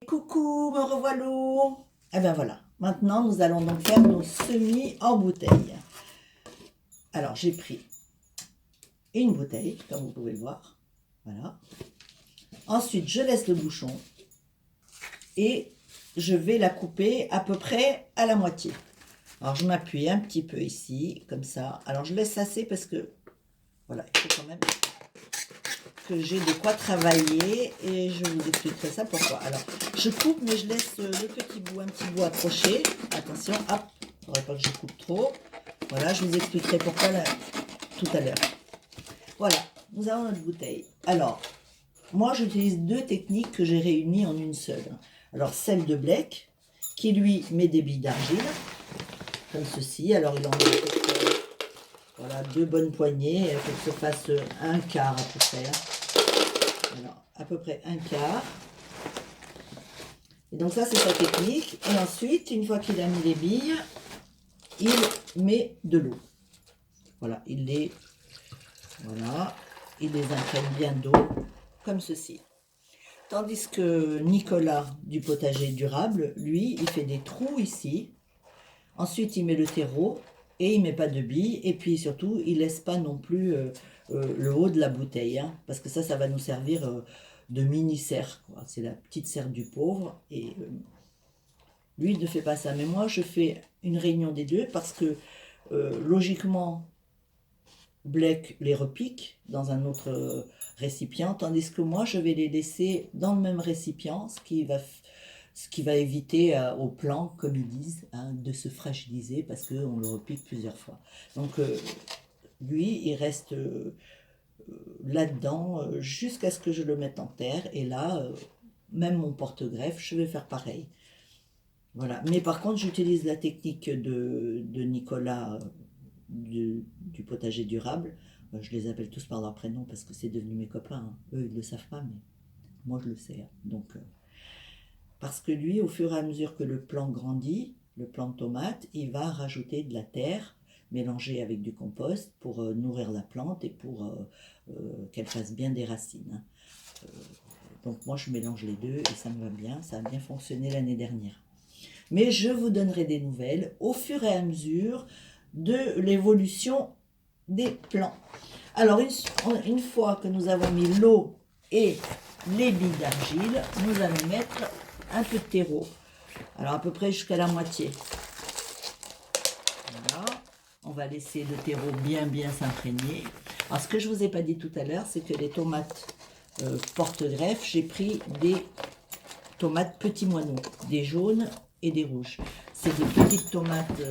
Coucou, me revoilà. Et bien voilà, maintenant nous allons donc faire nos semis en bouteille. Alors j'ai pris une bouteille, comme vous pouvez le voir. Voilà. Ensuite, je laisse le bouchon et je vais la couper à peu près à la moitié. Alors je m'appuie un petit peu ici, comme ça. Alors je laisse assez parce que, voilà, il faut quand même que j'ai de quoi travailler et je vous expliquerai ça pourquoi. Alors je coupe mais je laisse le petit bout, un petit bout accroché. Attention, hop, il ne faudrait pas que je coupe trop. Voilà, je vous expliquerai pourquoi là, tout à l'heure. Voilà, nous avons notre bouteille. Alors, moi j'utilise deux techniques que j'ai réunies en une seule. Alors celle de Blek, qui lui met des billes d'argile, comme ceci. Alors il en met voilà, deux bonnes poignées, il faut que se fasse un quart à peu près. Alors, à peu près un quart. Et donc ça c'est sa technique. Et ensuite, une fois qu'il a mis les billes, il met de l'eau. Voilà, il les imprègne bien d'eau, comme ceci. Tandis que Nicolas du potager durable, lui, il fait des trous ici. Ensuite, il met le terreau et il met pas de billes. Et puis surtout, il laisse pas non plus le haut de la bouteille, hein, parce que ça va nous servir de mini serre. C'est la petite serre du pauvre. Et lui, il ne fait pas ça. Mais moi, je fais une réunion des deux parce que logiquement, Blek les repique dans un autre récipient, tandis que moi, je vais les laisser dans le même récipient, ce qui va éviter au plant, comme ils disent, hein, de se fragiliser parce qu'on le repique plusieurs fois. Donc, lui, il reste là-dedans jusqu'à ce que je le mette en terre. Et là, même mon porte-greffe, je vais faire pareil. Voilà. Mais par contre, j'utilise la technique de Nicolas du potager durable. Je les appelle tous par leur prénom parce que c'est devenu mes copains, hein. Eux, ils ne le savent pas, mais moi, je le sais, hein. Donc, parce que lui, au fur et à mesure que le plant grandit, le plant de tomate, il va rajouter de la terre mélangée avec du compost pour nourrir la plante et pour qu'elle fasse bien des racines, hein. Donc moi, je mélange les deux et ça me va bien. Ça a bien fonctionné l'année dernière. Mais je vous donnerai des nouvelles au fur et à mesure de l'évolution des plants. Alors, une fois que nous avons mis l'eau et les billes d'argile, nous allons mettre un peu de terreau. Alors, à peu près jusqu'à la moitié. Voilà. On va laisser le terreau bien s'imprégner. Alors, ce que je ne vous ai pas dit tout à l'heure, c'est que les tomates porte-greffe, j'ai pris des tomates petits moineaux, des jaunes et des rouges. C'est des petites tomates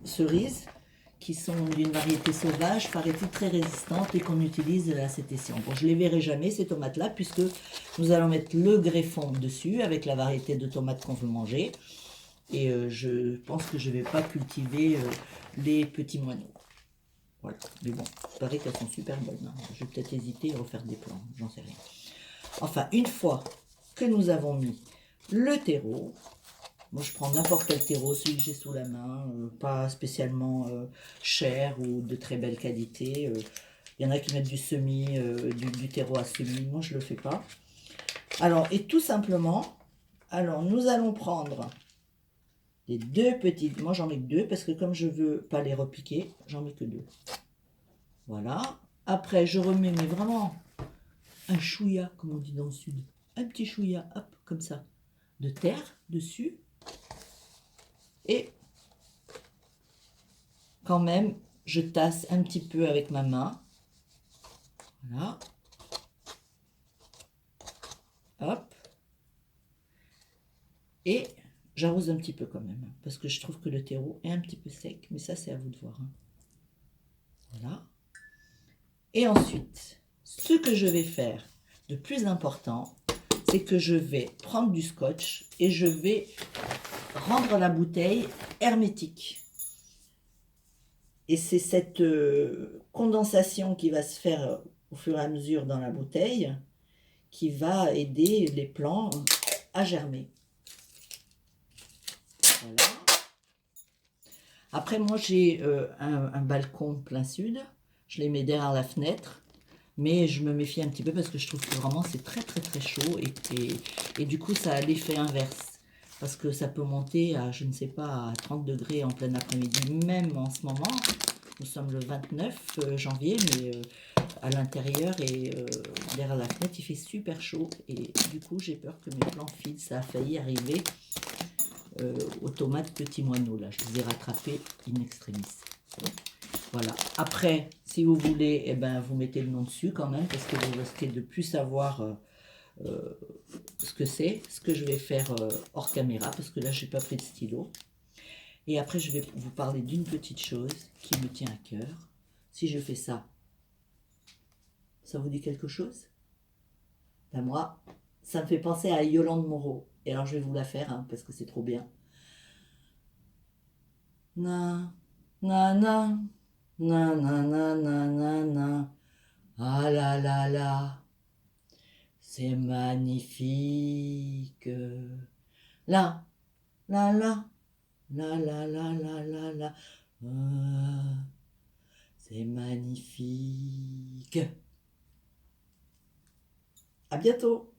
cerises qui sont d'une variété sauvage, paraît-il très résistante et qu'on utilise à cette ession. Bon, je ne les verrai jamais ces tomates-là puisque nous allons mettre le greffon dessus avec la variété de tomates qu'on veut manger. Et je pense que je ne vais pas cultiver les petits moineaux. Voilà, mais bon, il paraît qu'elles sont super bonnes, hein. Je vais peut-être hésiter à refaire des plants, j'en sais rien. Enfin, une fois que nous avons mis le terreau, moi je prends n'importe quel terreau, celui que j'ai sous la main, pas spécialement cher ou de très belle qualité. Il y en a qui mettent du semis, du terreau à semis, moi je ne le fais pas. Alors, et tout simplement, alors nous allons prendre les deux petites, moi j'en mets que deux parce que comme je ne veux pas les repiquer, j'en mets que deux. Voilà. Après, je remets, mais vraiment un chouïa, comme on dit dans le sud. Un petit chouïa, hop, comme ça, de terre dessus. Et quand même, je tasse un petit peu avec ma main. Voilà. Hop. Et j'arrose un petit peu quand même, parce que je trouve que le terreau est un petit peu sec. Mais ça, c'est à vous de voir, hein. Voilà. Et ensuite, ce que je vais faire de plus important, c'est que je vais prendre du scotch et je vais rendre la bouteille hermétique. Et c'est cette condensation qui va se faire au fur et à mesure dans la bouteille qui va aider les plants à germer. Voilà. Après, moi, j'ai un balcon plein sud. Je les mets derrière la fenêtre. Mais je me méfie un petit peu parce que je trouve que vraiment c'est très chaud et du coup ça a l'effet inverse. Parce que ça peut monter à, je ne sais pas, à 30 degrés en plein après-midi, même en ce moment. Nous sommes le 29 janvier, mais à l'intérieur et derrière la fenêtre, il fait super chaud. Et du coup, j'ai peur que mes plants filent. Ça a failli arriver aux tomates petits moineaux. Là, je les ai rattrapés in extremis. Voilà. Après, si vous voulez, eh ben, vous mettez le nom dessus quand même, parce que vous risquez de plus savoir ce que c'est, ce que je vais faire hors caméra, parce que là, j'ai pas pris de stylo. Et après, je vais vous parler d'une petite chose qui me tient à cœur. Si je fais ça, ça vous dit quelque chose? Ben moi, ça me fait penser à Yolande Moreau. Et alors, je vais vous la faire, hein, parce que c'est trop bien. Na, na, na, na, na, na, na, na, na. Ah là là là, c'est magnifique. Là, là, là, là, là, là, là, là, là. Ah, c'est magnifique. À bientôt.